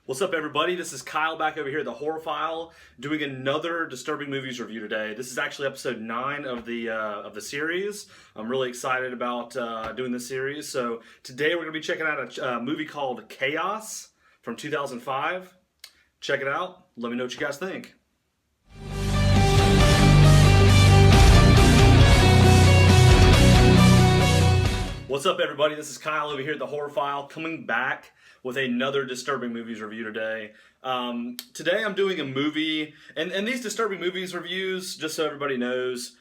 What's up, everybody? This is Kyle back over here at the Horrorphile, doing another disturbing movies review today. This is actually episode 9 of the series. I'm really excited about doing this series. So today we're going to be checking out a movie called Chaos from 2005. Check it out. Let me know what you guys think. What's up, everybody? This is Kyle over here at the Horrorphile, coming back with another disturbing movies review today. Today I'm doing a movie, and these disturbing movies reviews, just so everybody knows,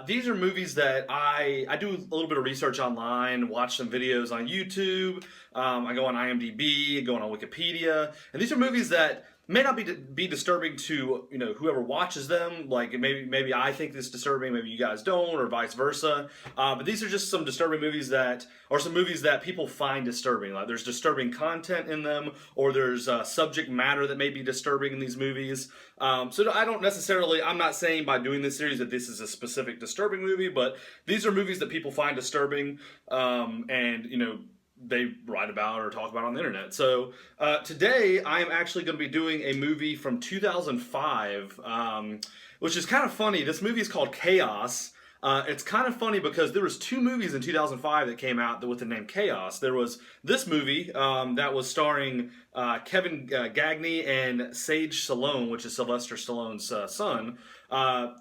these are movies that I do a little bit of research online, watch some videos on YouTube, I go on IMDb, go on Wikipedia, and these are movies that may not be disturbing to whoever watches them. Like maybe I think this is disturbing, maybe you guys don't, or vice versa. But these are just some disturbing movies some movies that people find disturbing. Like there's disturbing content in them, or there's subject matter that may be disturbing in these movies. So I'm not saying by doing this series that this is a specific disturbing movie, but these are movies that people find disturbing, they write about or talk about on the internet. So today I am actually going to be doing a movie from 2005, which is kind of funny. This movie is called Chaos. It's kind of funny because there was 2 movies in 2005 that came out with the name Chaos. There was this movie that was starring Kevin Gagne and Sage Stallone, which is Sylvester Stallone's son.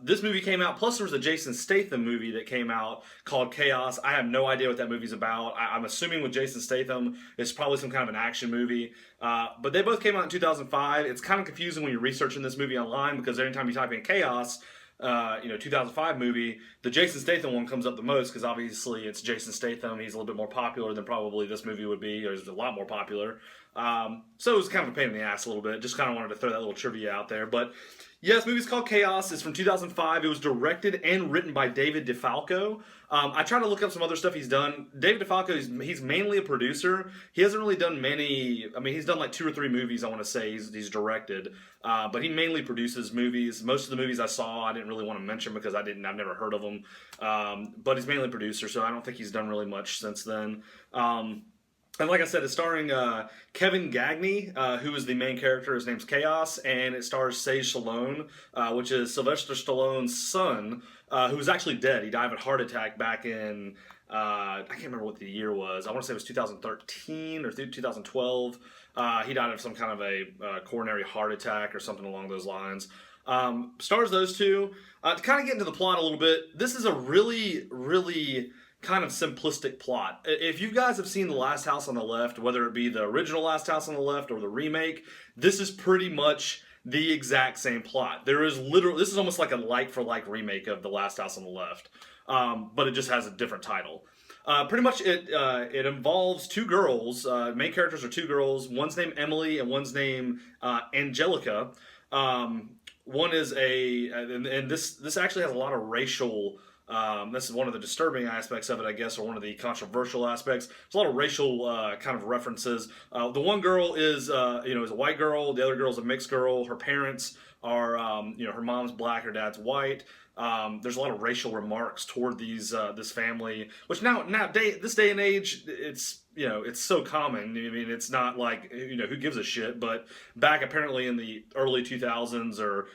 This movie came out, plus there was a Jason Statham movie that came out called Chaos. I have no idea what that movie's about. I'm assuming with Jason Statham, it's probably some kind of an action movie. But they both came out in 2005. It's kind of confusing when you're researching this movie online because anytime you type in Chaos, 2005 movie, the Jason Statham one comes up the most because obviously it's Jason Statham. He's a little bit more popular than probably this movie would be, or he's a lot more popular. So it was kind of a pain in the ass a little bit. Just kind of wanted to throw that little trivia out there. But yeah, this movie's called Chaos. It's from 2005. It was directed and written by David DeFalco. I tried to look up some other stuff he's done. David DeFalco, he's mainly a producer. He hasn't really done many. I mean, he's done like 2 or 3 movies, I want to say, he's directed. But he mainly produces movies. Most of the movies I saw, I didn't really want to mention because I've never heard of them. But he's mainly a producer, so I don't think he's done really much since then. And like I said, it's starring Kevin Gagne, who is the main character. His name's Chaos, and it stars Sage Stallone, which is Sylvester Stallone's son, who was actually dead. He died of a heart attack back in, I can't remember what the year was. I want to say it was 2013 or 2012. He died of some kind of a coronary heart attack or something along those lines. Stars those two. To kind of get into the plot a little bit, this is a really, really kind of simplistic plot. If you guys have seen The Last House on the Left, whether it be the original Last House on the Left or the remake, this is pretty much the exact same plot. This is almost like a like-for-like remake of The Last House on the Left, but it just has a different title. Pretty much it involves 2 girls. Main characters are 2 girls. One's named Emily and one's named Angelica. One is and this actually has a lot of racial. This is one of the disturbing aspects of it, I guess, or one of the controversial aspects. There's a lot of racial kind of references. The one girl is a white girl. The other girl is a mixed girl. Her parents are, her mom's black, her dad's white. There's a lot of racial remarks toward this family, which this day and age, it's so common. I mean, it's not like, who gives a shit, but back apparently in the early 2000s or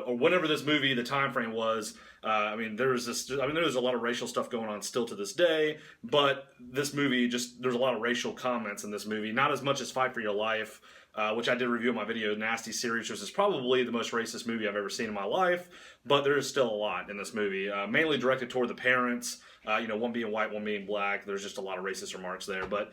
whenever this movie, the time frame was, there's a lot of racial stuff going on still to this day, but this movie there's a lot of racial comments in this movie, not as much as Fight for Your Life, which I did review in my video, Nasty Series, which is probably the most racist movie I've ever seen in my life, but there is still a lot in this movie, mainly directed toward the parents, one being white, one being black. There's just a lot of racist remarks there, but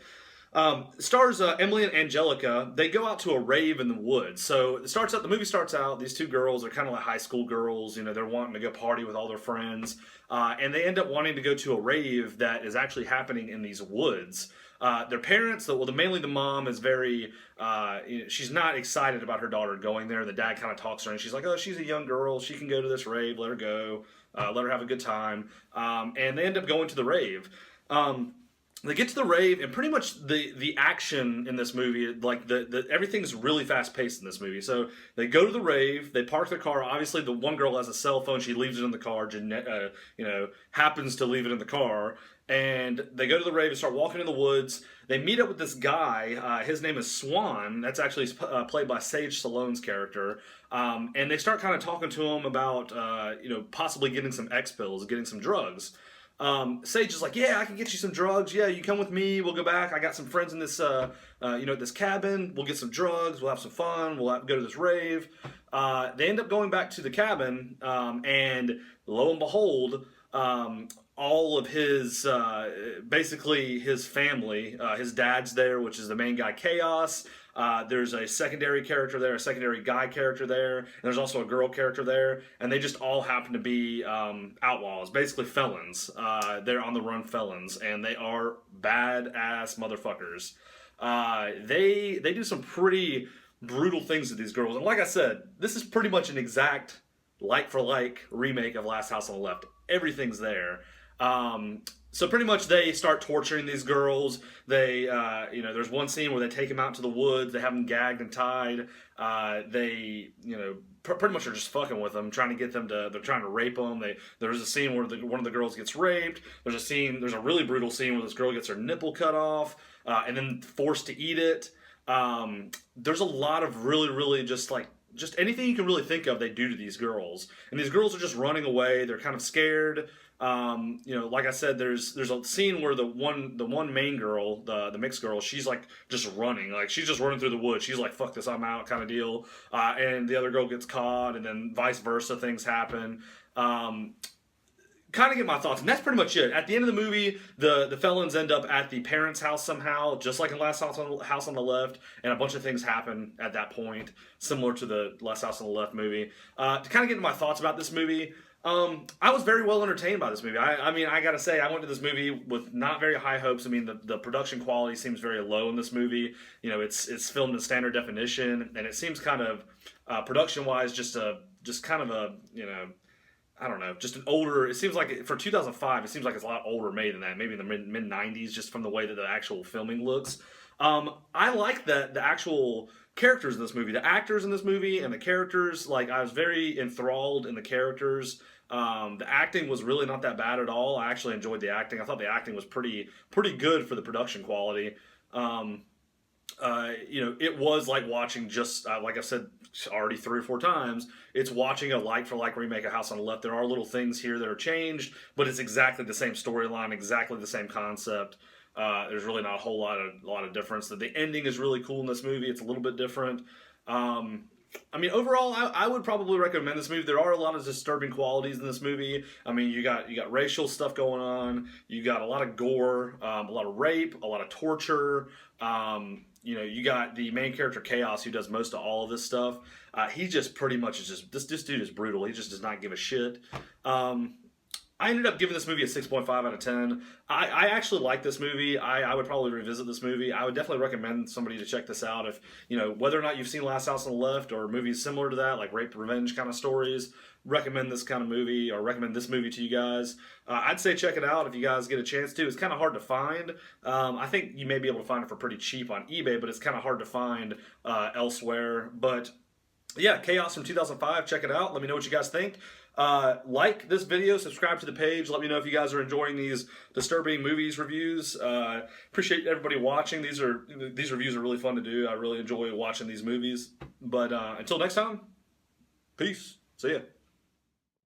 stars Emily and Angelica. They go out to a rave in the woods. So the movie starts out, these 2 girls are kind of like high school girls, they're wanting to go party with all their friends, and they end up wanting to go to a rave that is actually happening in these woods. Their parents, mainly the mom, is very, she's not excited about her daughter going there. The dad kind of talks to her, and she's like, oh, she's a young girl, she can go to this rave, let her go, let her have a good time, and they end up going to the rave. They get to the rave, and pretty much the action in this movie, like everything's really fast paced in this movie. So they go to the rave, they park their car. Obviously, the one girl has a cell phone; she leaves it in the car. Happens to leave it in the car, and they go to the rave and start walking in the woods. They meet up with this guy. His name is Swan. That's actually played by Sage Stallone's character. And they start kind of talking to him about, possibly getting some X pills, getting some drugs. Sage is like, yeah, I can get you some drugs. Yeah, you come with me. We'll go back. I got some friends in this, at this cabin. We'll get some drugs. We'll have some fun. We'll go to this rave. They end up going back to the cabin, and lo and behold, all of his, basically his family, his dad's there, which is the main guy, Chaos. There's a secondary character there, a secondary guy character there, and there's also a girl character there, and they just all happen to be outlaws, basically felons. They're on the run felons, and they are badass motherfuckers. They do some pretty brutal things to these girls, and like I said, this is pretty much an exact like-for-like remake of Last House on the Left. Everything's there. So pretty much they start torturing these girls. They, there's one scene where they take them out to the woods. They have them gagged and tied. They, pretty much are just fucking with them, trying to get them to, they're trying to rape them. There's a scene where one of the girls gets raped. There's a really brutal scene where this girl gets her nipple cut off, and then forced to eat it. There's a lot of really, really just anything you can really think of they do to these girls. And these girls are just running away. They're kind of scared. Like I said, there's a scene where the one main girl, the mixed girl, she's like just running, like she's just running through the woods. She's like, fuck this, I'm out kind of deal. And the other girl gets caught, and then vice versa, things happen. Kind of get my thoughts, and that's pretty much it. At the end of the movie, the felons end up at the parents' house somehow, just like in Last House on the Left, and a bunch of things happen at that point, similar to the Last House on the Left movie. To kind of get into my thoughts about this movie, I was very well entertained by this movie. I gotta say, I went to this movie with not very high hopes. I mean, the production quality seems very low in this movie. It's filmed in standard definition, and it seems kind of, production-wise, just kind of a, I don't know, just an older, it seems like, for 2005, it seems like it's a lot older made than that, maybe in the mid-90s, just from the way that the actual filming looks. I like the actual characters in this movie, the actors in this movie, and the characters, I was very enthralled in the characters. The acting was really not that bad at all. I actually enjoyed the acting. I thought the acting was pretty good for the production quality. It was like watching just, like I've said already 3 or 4 times, it's watching a like-for-like remake of House on the Left. There are little things here that are changed, but it's exactly the same storyline, exactly the same concept. There's really not a whole lot of difference. The ending is really cool in this movie. It's a little bit different. Overall, I would probably recommend this movie. There are a lot of disturbing qualities in this movie. I mean, you got racial stuff going on. You got a lot of gore, a lot of rape, a lot of torture. You got the main character Chaos, who does most of all of this stuff. He just pretty much is just this dude is brutal. He just does not give a shit. I ended up giving this movie a 6.5 out of 10. I actually like this movie. I would probably revisit this movie. I would definitely recommend somebody to check this out. If, whether or not you've seen Last House on the Left or movies similar to that, like rape revenge kind of stories, recommend this kind of movie, or recommend this movie to you guys. I'd say check it out if you guys get a chance to. It's kind of hard to find. I think you may be able to find it for pretty cheap on eBay, but it's kind of hard to find elsewhere. But yeah, Chaos from 2005. Check it out. Let me know what you guys think. Like this video, subscribe to the page. Let me know if you guys are enjoying these disturbing movies reviews. Appreciate everybody watching. These reviews are really fun to do. I really enjoy watching these movies. But until next time, peace. See ya.